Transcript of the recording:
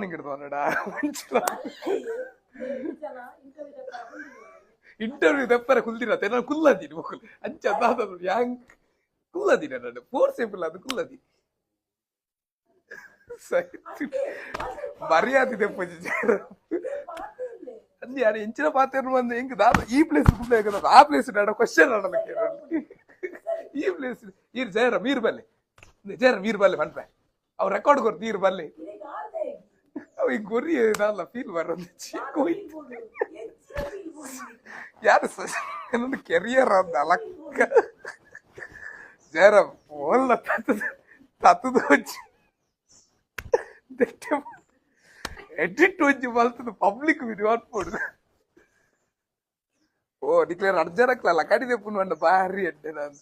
warning ಇಡ್ತಾನಡ interview ತೆಪ್ಪರೆ ಕುಲ್ದಿರತ್ತೆ ನಾನು ಕುಲ್ಲದೀನಿ ಮಕ್ಕಳು ಅಂಚ ಯಾಂಗ್ ಕುಲ್ಲದೀನಿ ನಾನು ಫೋರ್ ಸಿಂಪಲ್ ಅದು ಕುಲ್ಲದಿ ಮರ್ಯಾದೆ ತೆಪ್ಪಜಿ ಅಂದ್ ಯಾರು ಎಂಚಿನ ಪಾತ್ರ ಬಂದು ಹೆಂಗ್ ಈ ಪ್ಲೇಸ್ ಕುಲ್ಲ ಆ ಪ್ಲೇಸ್ ನಾಡ ಕ್ವಶನ್ ಆಡೋಣ ಈ ಪ್ಲೇಸ್ ಈರ್ ಜಯರ ಮೀರ್ ಬಲ್ಲೆ ಜಯರ ಮೀರ್ ಬಲ್ಲೆ ಪಂಡ್ರೆ ಅವ್ ರೆಕಾರ್ಡ್ ಕೊಡ್ತು ಈರ್ ಬಲ್ಲೆ ಅವ್ ಈ ಗೊರಿ ಏನಲ್ಲ ಫೀಲ್ ಬರೋದು ಯಾರು ನನ್ನ ಕೆರಿಯರ್ ಅಂದ ಅಲಕ್ಕ ಜಯರ ಓಲ್ಲ ತತ್ತದ వచ్చి ಎಡಿಟ್ వచ్చి ಬಲ್ತದ ಪಬ್ಲಿಕ್ ವಿಡಿಯೋ ಮಾಡ್ಬೋದು ಓ ಡಿಕ್ಲೇರ್ ಅರ್ಜನಕ್ಲಲ್ಲ ಕಡಿದೆ ಪುಣ್ಣ ಬಾರಿ ಎಡ್ಡೆ ನಾನು